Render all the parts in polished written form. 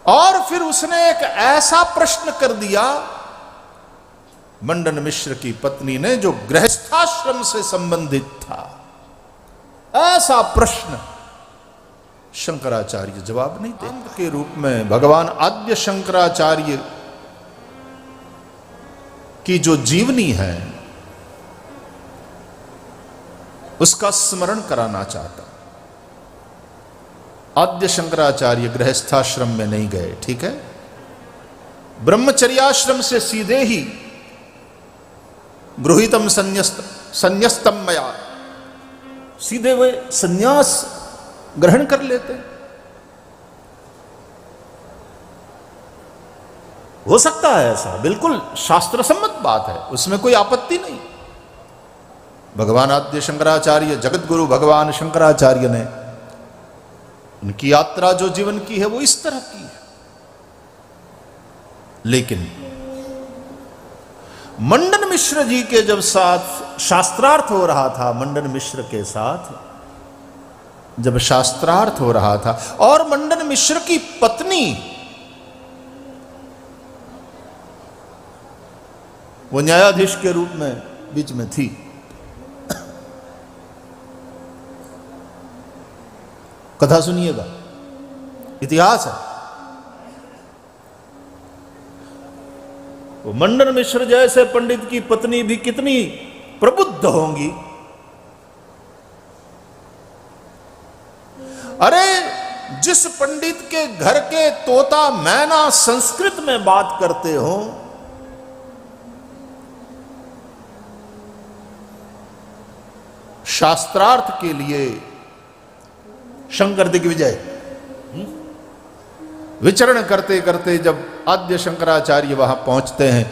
और फिर उसने एक ऐसा प्रश्न कर दिया मंडन मिश्र की पत्नी ने, जो गृहस्थाश्रम से संबंधित था। ऐसा प्रश्न शंकराचार्य जवाब नहीं देते। के रूप में भगवान आद्य शंकराचार्य की जो जीवनी है उसका स्मरण कराना चाहता। आद्य शंकराचार्य गृहस्थाश्रम में नहीं गए, ठीक है, ब्रह्मचर्याश्रम से सीधे ही गृहीतम संन्यस्तम मया, सीधे वे संन्यास ग्रहण कर लेते। हो सकता है ऐसा, बिल्कुल शास्त्र सम्मत बात है, उसमें कोई आपत्ति नहीं। भगवान आद्य शंकराचार्य, जगत गुरु भगवान शंकराचार्य ने उनकी यात्रा जो जीवन की है वो इस तरह की है। लेकिन मंडन मिश्र जी के जब साथ शास्त्रार्थ हो रहा था, मंडन मिश्र के साथ जब शास्त्रार्थ हो रहा था और मंडन मिश्र की पत्नी वो न्यायाधीश के रूप में बीच में थी, कथा सुनिएगा, इतिहास है। वो मंडन मिश्र जैसे पंडित की पत्नी भी कितनी प्रबुद्ध होंगी। अरे जिस पंडित के घर के तोता मैना संस्कृत में बात करते हो, शास्त्रार्थ के लिए शंकर दिग्विजय विचरण करते करते जब आद्य शंकराचार्य वहां पहुंचते हैं,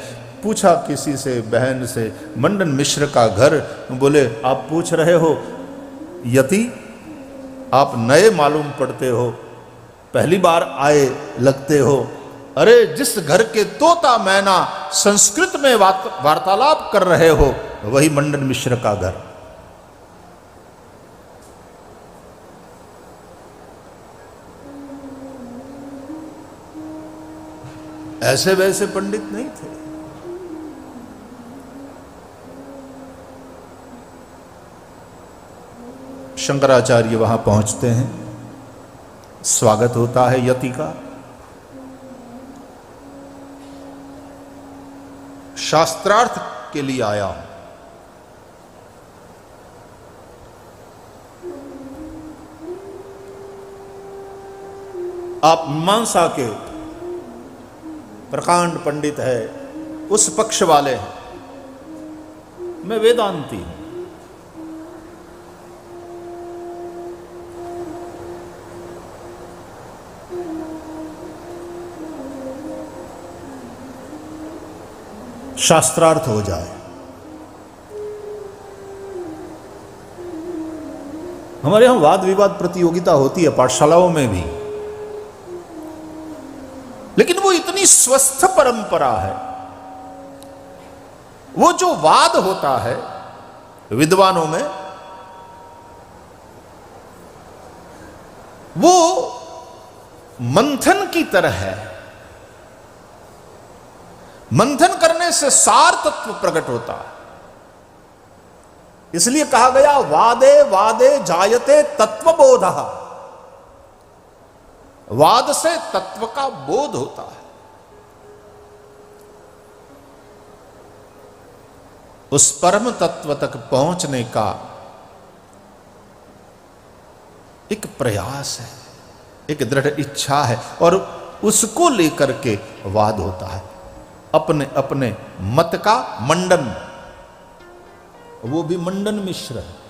पूछा किसी से, बहन से, मंडन मिश्र का घर, बोले आप पूछ रहे हो यति, आप नए मालूम पड़ते हो, पहली बार आए लगते हो। अरे जिस घर के तोता मैना संस्कृत में वार्तालाप कर रहे हो वही मंडन मिश्र का घर। ऐसे वैसे पंडित नहीं थे। शंकराचार्य वहां पहुंचते हैं, स्वागत होता है यति का। शास्त्रार्थ के लिए आया हूं। आप मीमांसा के प्रकांड पंडित है, उस पक्ष वाले हैं, मैं वेदांती हूं। शास्त्रार्थ हो जाए। हमारे यहां वाद विवाद प्रतियोगिता होती है पाठशालाओं में भी, लेकिन वो इतनी स्वस्थ परंपरा है। वो जो वाद होता है विद्वानों में, वो मंथन की तरह है। मंथन करने से सार तत्व प्रकट होता है। इसलिए कहा गया वादे वादे जायते तत्वबोधः। वाद से तत्व का बोध होता है। उस परम तत्व तक पहुंचने का एक प्रयास है, एक दृढ़ इच्छा है, और उसको लेकर के वाद होता है। अपने अपने मत का मंडन, वो भी मंडन मिश्र है।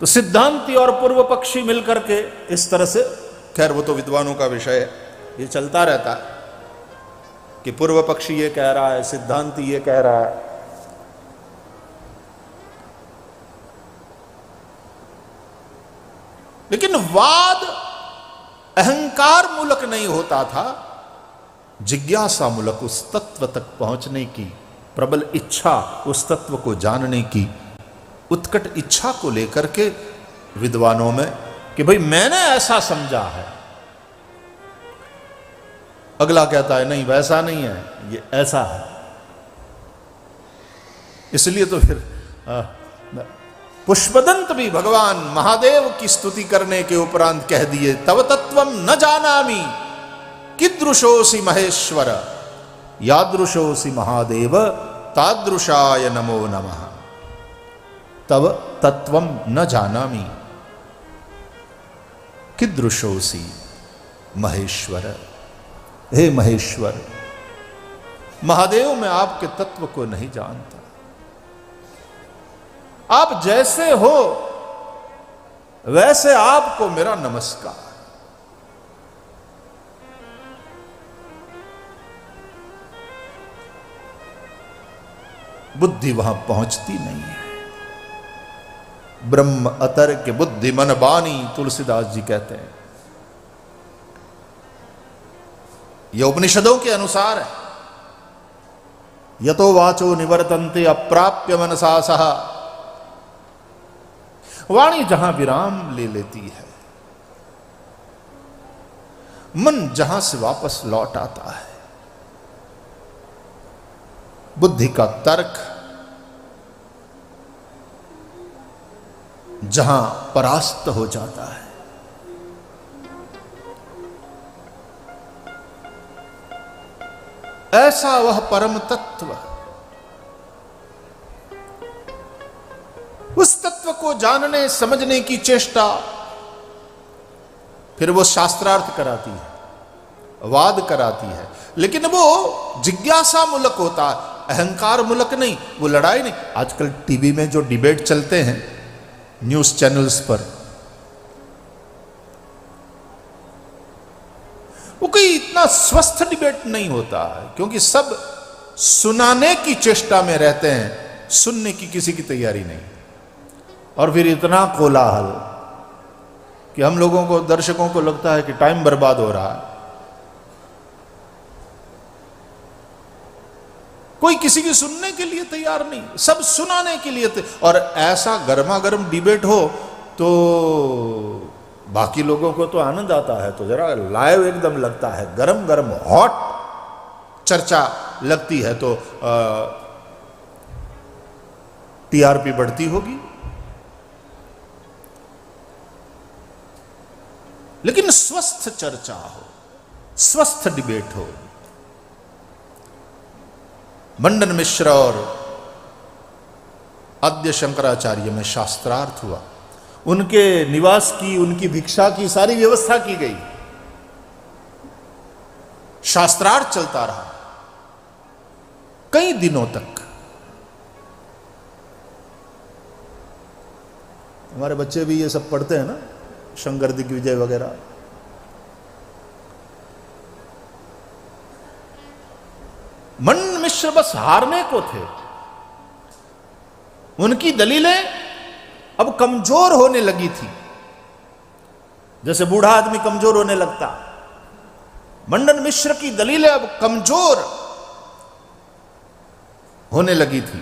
तो सिद्धांती और पूर्व पक्षी मिलकर के इस तरह से, खैर वो तो विद्वानों का विषय है, ये चलता रहता है कि पूर्व पक्षी ये कह रहा है, सिद्धांती ये कह रहा है। लेकिन वाद अहंकार मूलक नहीं होता था, जिज्ञासा मूलक, उस तत्व तक पहुंचने की प्रबल इच्छा उस तत्व को जानने की, उत्कट इच्छा को लेकर के विद्वानों में कि भाई मैंने ऐसा समझा है, अगला कहता है नहीं वैसा नहीं है, ये ऐसा है। इसलिए तो फिर पुष्पदंत भी भगवान महादेव की स्तुति करने के उपरांत कह दिए, तव तत्वम न जानामि कीदृशोऽसि महेश्वर यादृशोऽसि महादेव तादृशाय नमो नमः। तव तत्वम न जानामि कीदृशोऽसि महेश्वर। हे महेश्वर, महादेव मैं आपके तत्व को नहीं जानता, आप जैसे हो वैसे आपको मेरा नमस्कार। बुद्धि वहां पहुंचती नहीं है। ब्रह्म अतर्क बुद्धि मन बानी, तुलसीदास जी कहते हैं। यह उपनिषदों के अनुसार है। यतो वाचो निवर्तन्ते अप्राप्य मनसा सह। वाणी जहां विराम ले लेती है, मन जहां से वापस लौट आता है, बुद्धि का तर्क जहां परास्त हो जाता है, ऐसा वह परम तत्व, उस तत्व को जानने समझने की चेष्टा फिर वो शास्त्रार्थ कराती है, वाद कराती है, लेकिन वो जिज्ञासा मूलक होता है, अहंकार मूलक नहीं, वो लड़ाई नहीं। आजकल टीवी में जो डिबेट चलते हैं न्यूज चैनल्स पर, वो कोई इतना स्वस्थ डिबेट नहीं होता है, क्योंकि सब सुनाने की चेष्टा में रहते हैं, सुनने की किसी की तैयारी नहीं। और फिर इतना कोलाहल कि हम लोगों को, दर्शकों को लगता है कि टाइम बर्बाद हो रहा है। कोई किसी की सुनने के लिए तैयार नहीं, सब सुनाने के लिए और ऐसा गर्मा गर्म डिबेट हो तो बाकी लोगों को तो आनंद आता है, तो जरा लाइव एकदम लगता है, गरम गरम हॉट चर्चा लगती है तो टीआरपी बढ़ती होगी। लेकिन स्वस्थ चर्चा हो, स्वस्थ डिबेट हो। मंडन मिश्र और आद्य शंकराचार्य में शास्त्रार्थ हुआ, उनके निवास की, उनकी भिक्षा की सारी व्यवस्था की गई, शास्त्रार्थ चलता रहा कई दिनों तक। हमारे बच्चे भी ये सब पढ़ते हैं ना, शंकर दिग्विजय वगैरह। मंडन मिश्र बस हारने को थे, उनकी दलीलें अब कमजोर होने लगी थी, जैसे बूढ़ा आदमी कमजोर होने लगता। मंडन मिश्र की दलीलें अब कमजोर होने लगी थी,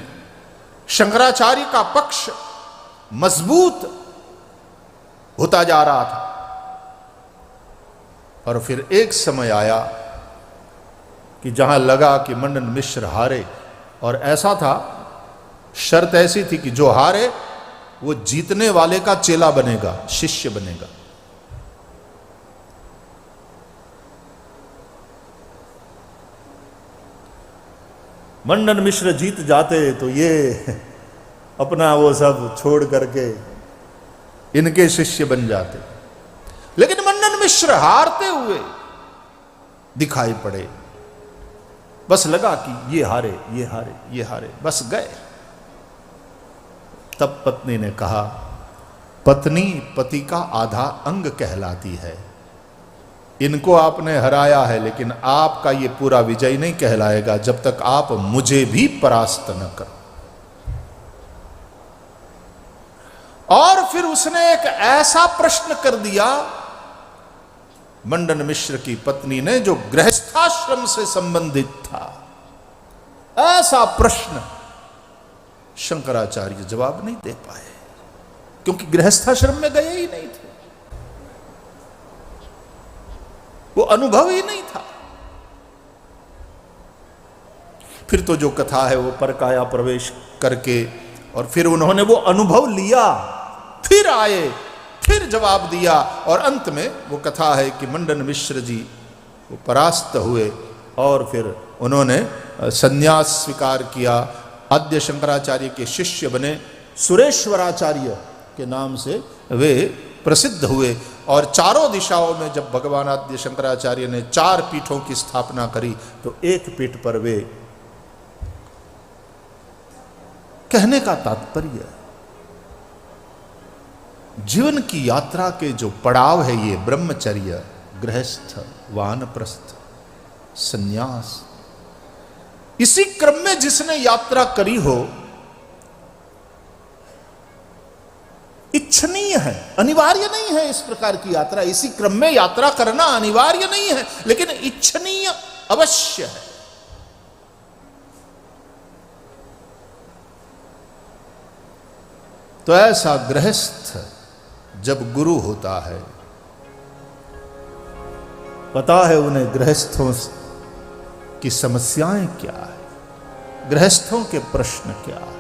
शंकराचार्य का पक्ष मजबूत होता जा रहा था। और फिर एक समय आया कि जहां लगा कि मंडन मिश्र हारे, और ऐसा था, शर्त ऐसी थी कि जो हारे वो जीतने वाले का चेला बनेगा, शिष्य बनेगा। मंडन मिश्र जीत जाते तो ये अपना वो सब छोड़ करके इनके शिष्य बन जाते, लेकिन मंडन मिश्र हारते हुए दिखाई पड़े। बस लगा कि ये हारे, ये हारे, ये हारे, बस गए। तब पत्नी ने कहा, पत्नी पति का आधा अंग कहलाती है, इनको आपने हराया है, लेकिन आपका ये पूरा विजय नहीं कहलाएगा जब तक आप मुझे भी परास्त न करो। और फिर उसने एक ऐसा प्रश्न कर दिया मंडन मिश्र की पत्नी ने, जो गृहस्थाश्रम से संबंधित था। ऐसा प्रश्न शंकराचार्य जवाब नहीं दे पाए, क्योंकि गृहस्थाश्रम में गए ही नहीं थे, वो अनुभव ही नहीं था। फिर तो जो कथा है वो परकाया प्रवेश करके और फिर उन्होंने वो अनुभव लिया, फिर आए, फिर जवाब दिया, और अंत में वो कथा है कि मंडन मिश्र जी वो परास्त हुए और फिर उन्होंने संन्यास स्वीकार किया, आद्य शंकराचार्य के शिष्य बने, सुरेश्वराचार्य के नाम से वे प्रसिद्ध हुए। और चारों दिशाओं में जब भगवान आद्य शंकराचार्य ने 4 पीठों की स्थापना करी तो एक पीठ पर वे, कहने का तात्पर्य जीवन की यात्रा के जो पड़ाव है, ये ब्रह्मचर्य, गृहस्थ, वानप्रस्थ, संन्यास, इसी क्रम में जिसने यात्रा करी हो, इच्छनीय है, अनिवार्य नहीं है इस प्रकार की यात्रा, इसी क्रम में यात्रा करना अनिवार्य नहीं है, लेकिन इच्छनीय अवश्य है। तो ऐसा गृहस्थ जब गुरु होता है, पता है उन्हें गृहस्थों की समस्याएं क्या है, गृहस्थों के प्रश्न क्या है।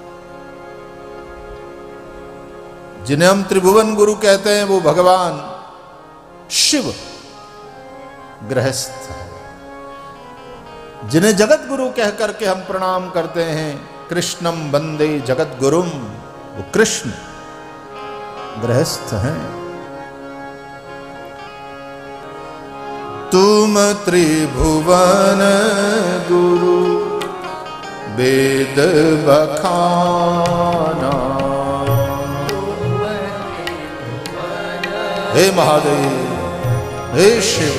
जिन्हें हम त्रिभुवन गुरु कहते हैं वो भगवान शिव गृहस्थ है। जिन्हें जगत गुरु कह करके हम प्रणाम करते हैं, कृष्णम वंदे जगत गुरुम, वो कृष्ण गृहस्थ हैं। तुम त्रिभुवन गुरु वेद बखाना, हे महादेव, हे शिव,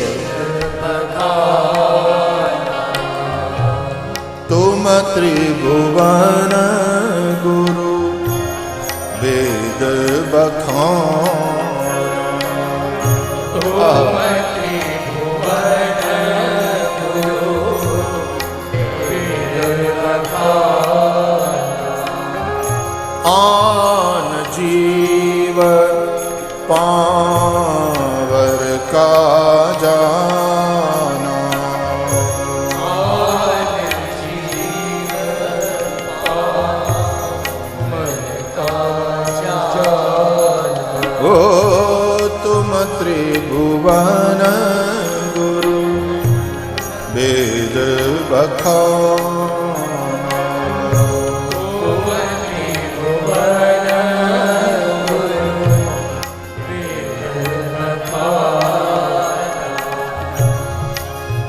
तुम त्रिभुवन गुरु वेद बखाना। आन जीव पावर का जाना, ओ तुम त्रिभुवन गुरु वेद बखाना।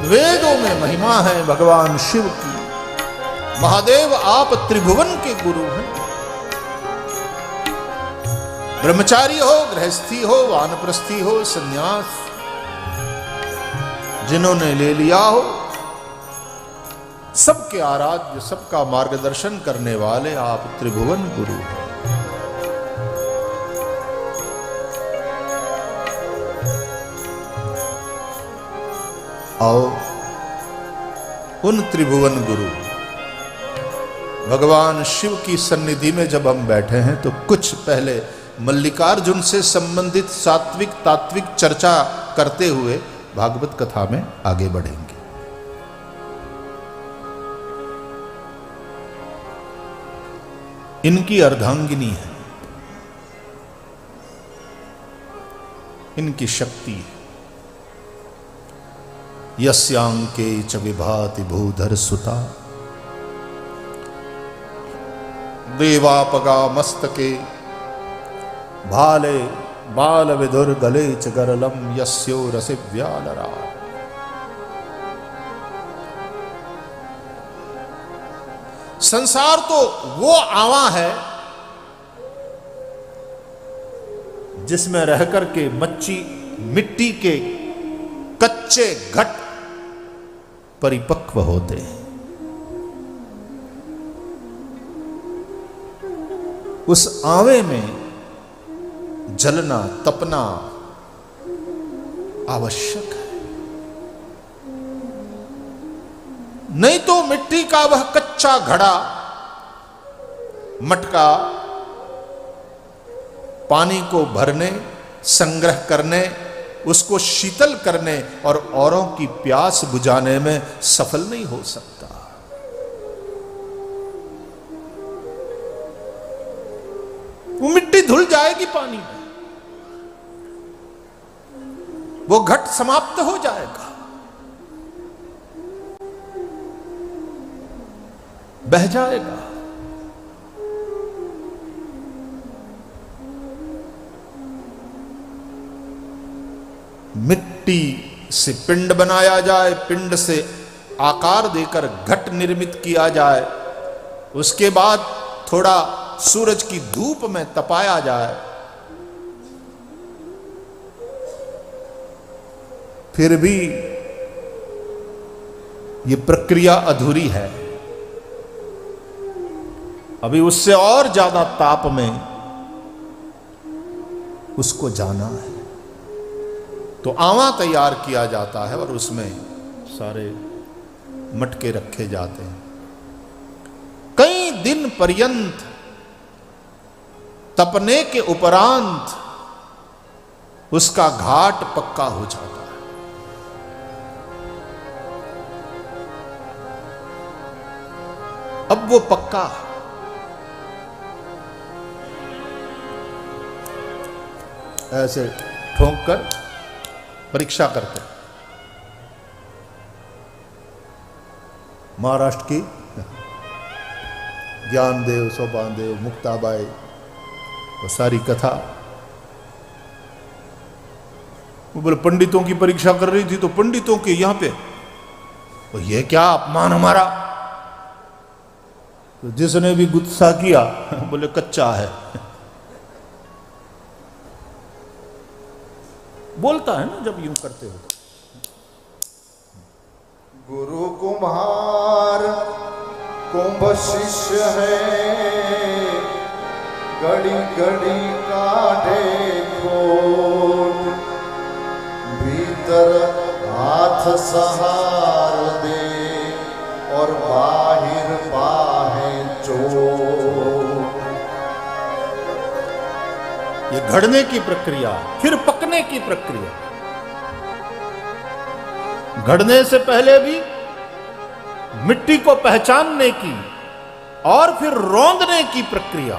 वेदों में महिमा है भगवान शिव की। महादेव आप त्रिभुवन के गुरु हैं। ब्रह्मचारी हो, गृहस्थी हो, वानप्रस्थी हो, संन्यास जिन्होंने ले लिया हो, सबके आराध्य, सबका मार्गदर्शन करने वाले आप त्रिभुवन गुरु हैं। आओ उन त्रिभुवन गुरु भगवान शिव की सन्निधि में जब हम बैठे हैं तो कुछ पहले मल्लिकार्जुन से संबंधित सात्विक तात्विक चर्चा करते हुए भागवत कथा में आगे बढ़ेंगे। इनकी अर्धांगिनी है, इनकी शक्ति है। यस्यांके च विभाति भूधर सुता, देवापगा मस्तके, भाले बाल विधुर गले च गरलम, यस्यो रसि व्यालरा। संसार तो वो आवा है जिसमें रह करके मच्छी मिट्टी के कच्चे घट परिपक्व होते हैं। उस आवे में जलना तपना आवश्यक है। नहीं तो मिट्टी का वह कच्चा घड़ा, मटका पानी को भरने, संग्रह करने, उसको शीतल करने और औरों की प्यास बुझाने में सफल नहीं हो सकता। वो मिट्टी धुल जाएगी पानी में, वो घट समाप्त हो जाएगा, बह जाएगा। मिट्टी से पिंड बनाया जाए, पिंड से आकार देकर घट निर्मित किया जाए, उसके बाद थोड़ा सूरज की धूप में तपाया जाए, फिर भी ये प्रक्रिया अधूरी है। अभी उससे और ज्यादा ताप में उसको जाना है। तो आवा तैयार किया जाता है और उसमें सारे मटके रखे जाते हैं। कई दिन पर्यंत तपने के उपरांत उसका घाट पक्का हो जाता है। अब वो पक्का ऐसे ठोंक कर परीक्षा करते। महाराष्ट्र की ज्ञानदेव, सोपानदेव, मुक्ताबाई, वो सारी कथा, वो बोले पंडितों की परीक्षा कर रही थी तो पंडितों के यहां पे वो ये क्या अपमान हमारा। तो जिसने भी गुस्सा किया बोले कच्चा है। बोलता है ना जब यूं करते हो। गुरु कुम्हार कुंभ शिष्य है, घड़ी घड़ी काढ़े खोट, भीतर हाथ सहार दे और बाहिर बाहे चोट। ये घड़ने की प्रक्रिया, फिर पकने की प्रक्रिया। घड़ने से पहले भी मिट्टी को पहचानने की और फिर रौंदने की प्रक्रिया,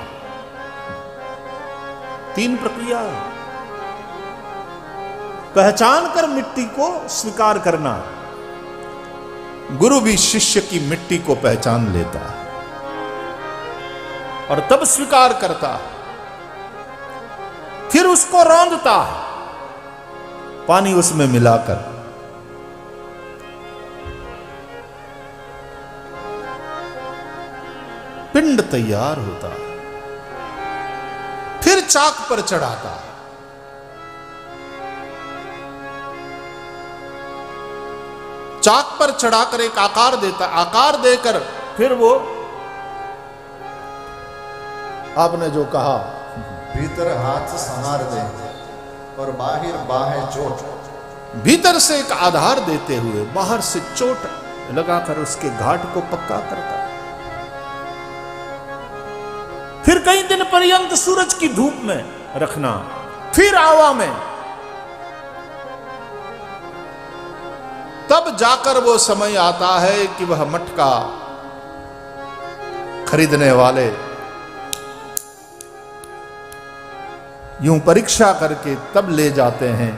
3 प्रक्रिया है। पहचान कर मिट्टी को स्वीकार करना। गुरु भी शिष्य की मिट्टी को पहचान लेता है और तब स्वीकार करता है, फिर उसको रौंदता है पानी उसमें मिलाकर। पिंड तैयार होता है, फिर चाक पर चढ़ाता है। चाक पर चढ़ाकर एक आकार देता, आकार देकर फिर वो आपने जो कहा भीतर हाथ संहार दे और बाहर बाहें चोट। भीतर से एक आधार देते हुए बाहर से चोट लगाकर उसके घाट को पक्का करता। फिर कई दिन पर्यंत सूरज की धूप में रखना, फिर आवा में, तब जाकर वो समय आता है कि वह मटका खरीदने वाले यूं परीक्षा करके तब ले जाते हैं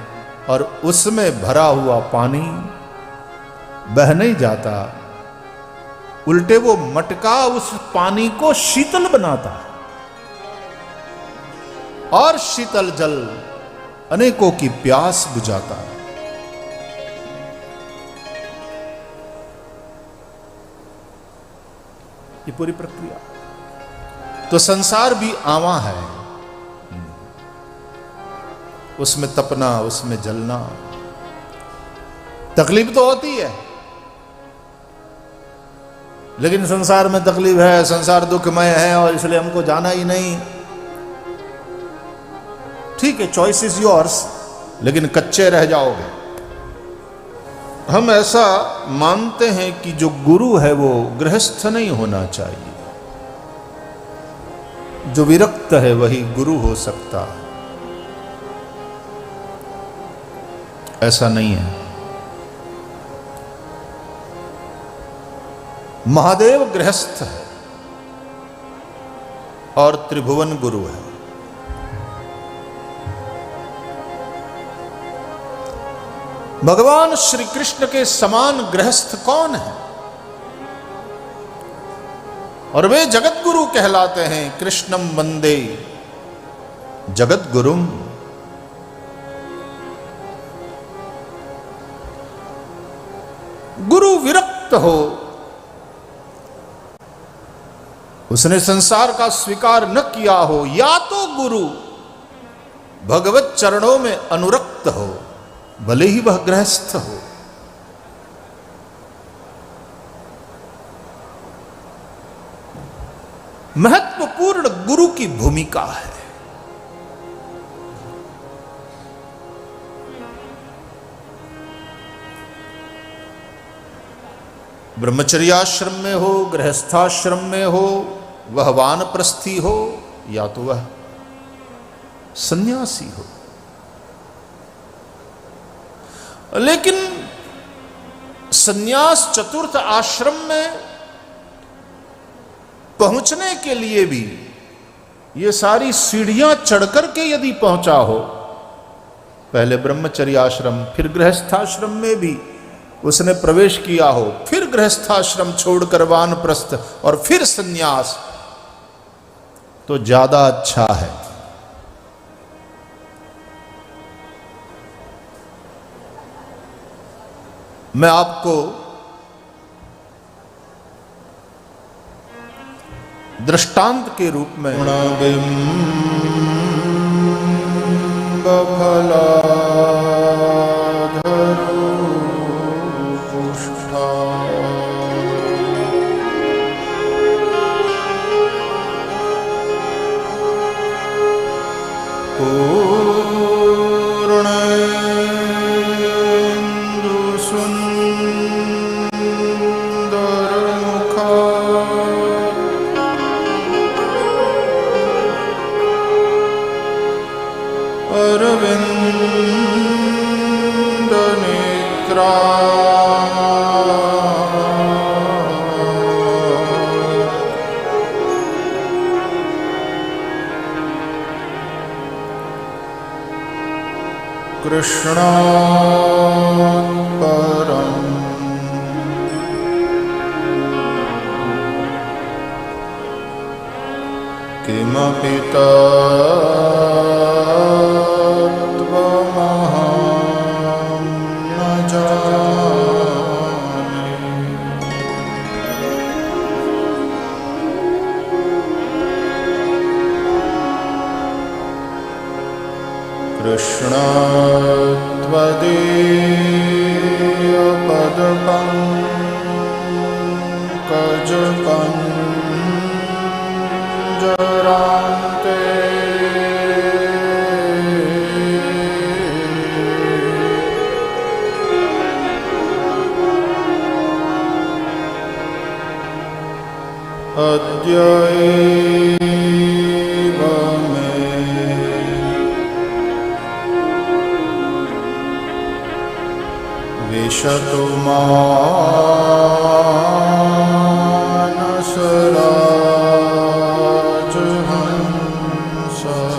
और उसमें भरा हुआ पानी बह नहीं जाता, उल्टे वो मटका उस पानी को शीतल बनाता है और शीतल जल अनेकों की प्यास बुझाता है। ये पूरी प्रक्रिया। तो संसार भी आवा है, उसमें तपना, उसमें जलना, तकलीफ तो होती है, लेकिन संसार में तकलीफ है, संसार दुखमय है और इसलिए हमको जाना ही नहीं। ठीक है, चॉइस इज योर्स, लेकिन कच्चे रह जाओगे। हम ऐसा मानते हैं कि जो गुरु है वो गृहस्थ नहीं होना चाहिए, जो विरक्त है वही गुरु हो सकता है। ऐसा नहीं है। महादेव गृहस्थ है और त्रिभुवन गुरु है। भगवान श्री कृष्ण के समान गृहस्थ कौन है? और वे जगत गुरु कहलाते हैं। कृष्णम वंदे जगत गुरुम। गुरु विरक्त हो, उसने संसार का स्वीकार न किया हो, या तो गुरु भगवत चरणों में अनुरक्त हो, भले ही वह गृहस्थ हो। महत्वपूर्ण गुरु की भूमिका है। ब्रह्मचर्याश्रम में हो, गृहस्थाश्रम में हो, वह वानप्रस्थी हो या तो वह सन्यासी हो। लेकिन सन्यास चतुर्थ आश्रम में पहुंचने के लिए भी ये सारी सीढ़ियां चढ़कर के यदि पहुंचा हो, पहले ब्रह्मचर्य आश्रम फिर गृहस्थाश्रम में भी उसने प्रवेश किया हो, फिर गृहस्थाश्रम छोड़कर वानप्रस्थ और फिर सन्यास, तो ज्यादा अच्छा है। मैं आपको दृष्टांत के रूप में कृष्णात् परं किमपि तत्त्वमहं न जाने। कृष्णत्वदीयपदपङ्कजपञ्जरान्ते अद्य एव मे विशतु मानसराजहंसः।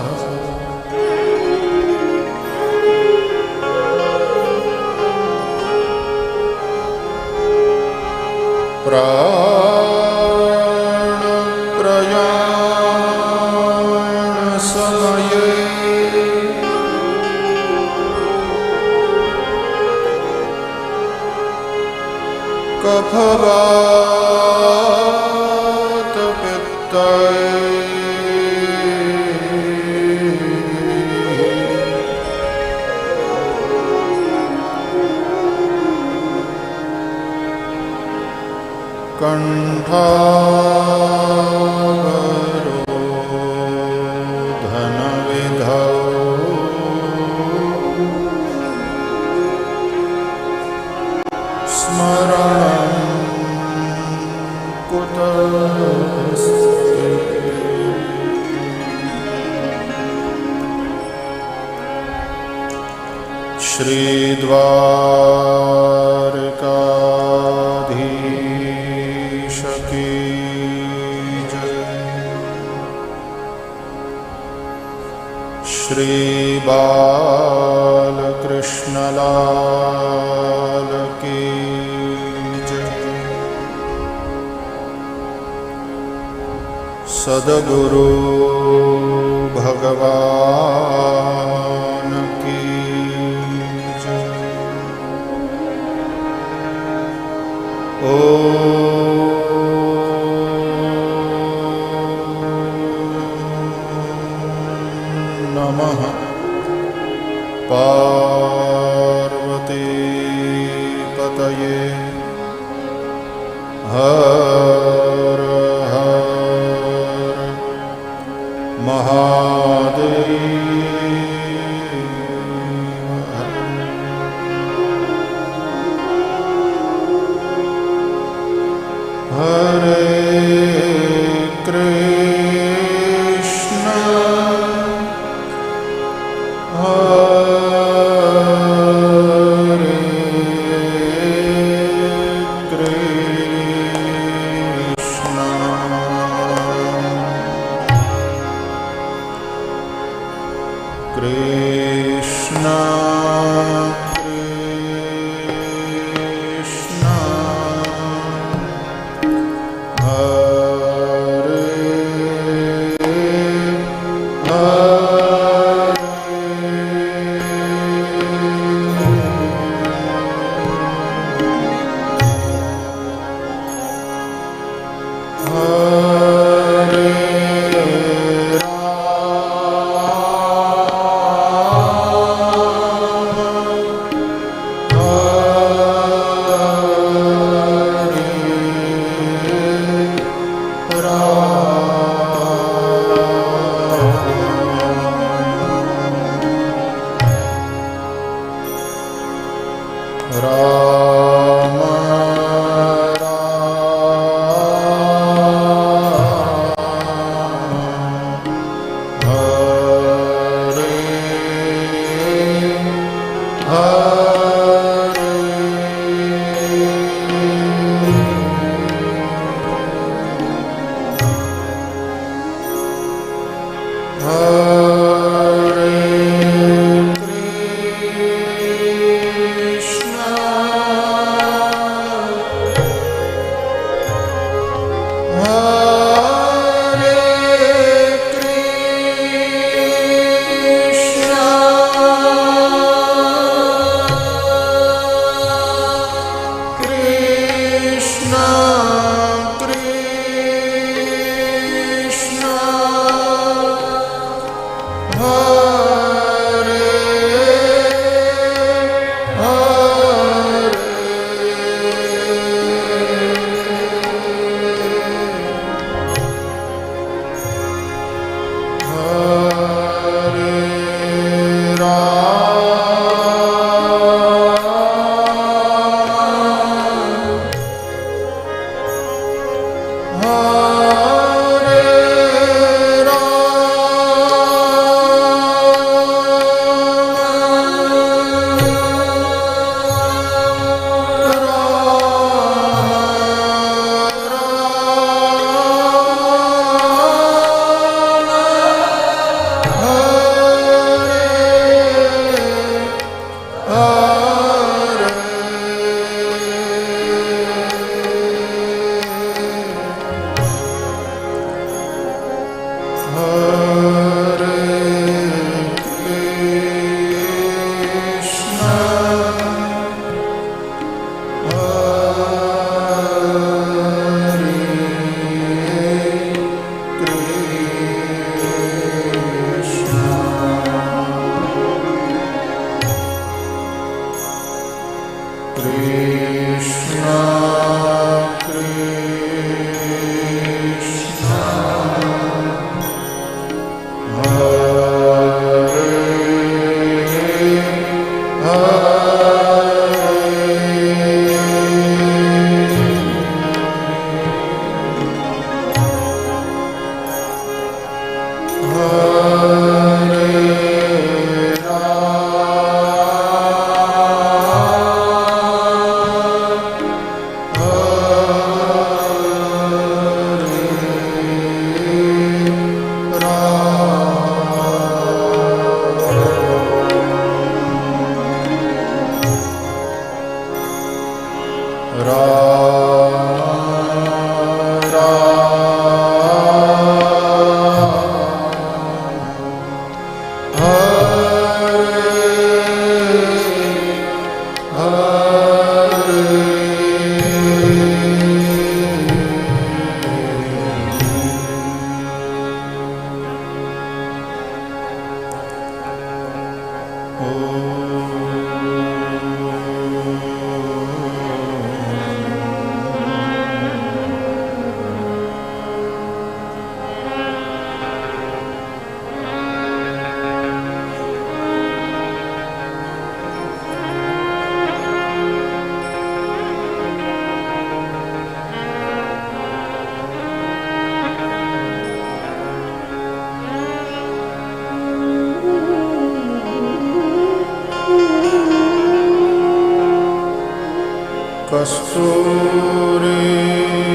प्राणप्रयाण समये कफवात पित्तये कंठावरोधनविधौ श्री द्वारकाधीश की जय। श्री बालकृष्ण लाल की जय। सद्गुरु भगवान की जय। नमः पार्वती पतये हर हर महादेव। हरे कृष्ण हरे कृष्ण कृष्ण कृष्ण हरे राम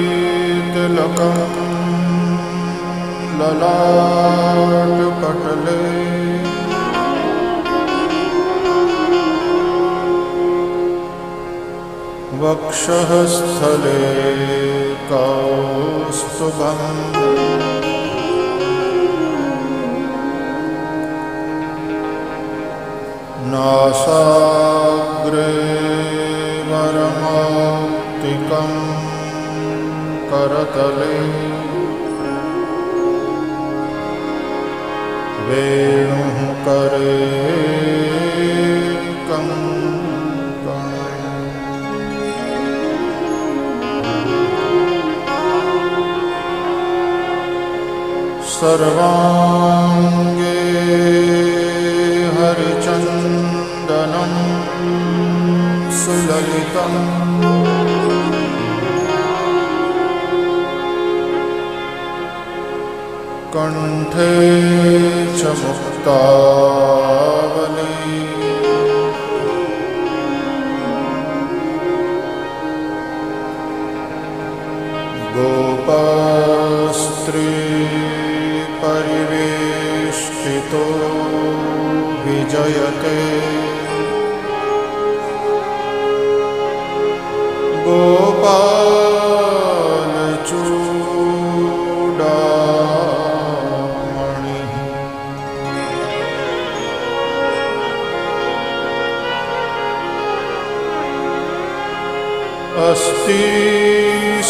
कस्तूरीतिलकं ललाटपटले वक्षः स्थले कौस्तुभम् नासाग्रे वरमौक्तिकं करतले वेणुः करे कंकणे सर्वांगे हरिचन्दनं सुललितम् कंठे च मुक्तावली गोपस्त्री परिवेष्टितो विजयते गोपालचूडामणि अस्ति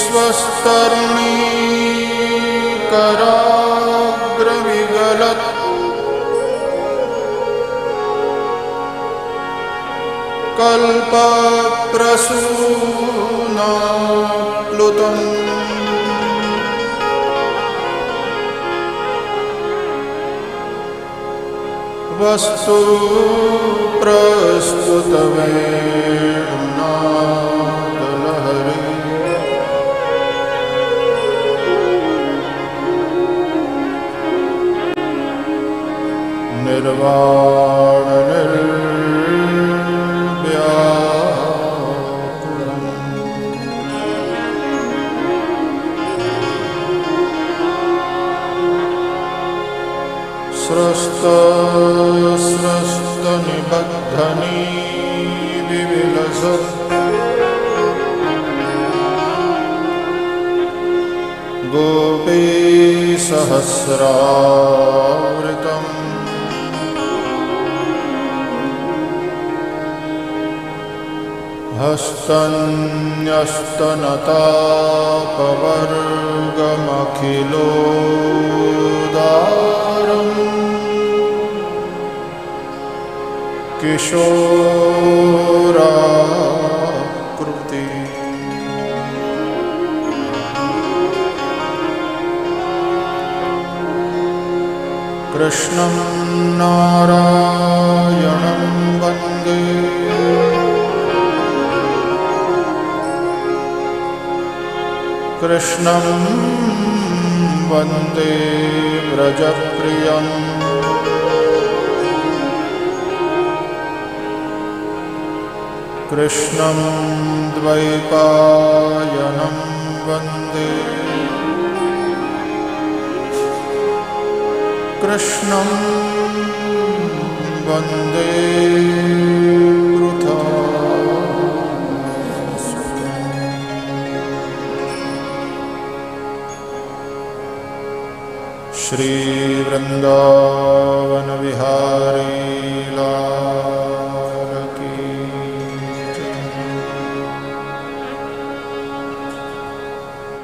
स्वस्तरुणी कराग्रविगलत् कल्पप्रसूनाप्लुतम् वस्तु प्रस्तुतवेणुनादलहरी निर्वाण निर्व्याकुलम् स्रस्तनिबद्धनी विविलसत् गोपीसहस्रावृतम् हस्तन्यस्तनतापवर्गमखिलोदारम् किशोराकृति कृष्णं नारायणं वन्दे कृष्णं वन्दे व्रजप्रियम् कृष्णं द्वैपायनं वन्दे कृष्णं वन्दे वृथा श्री वृंदावन विहारी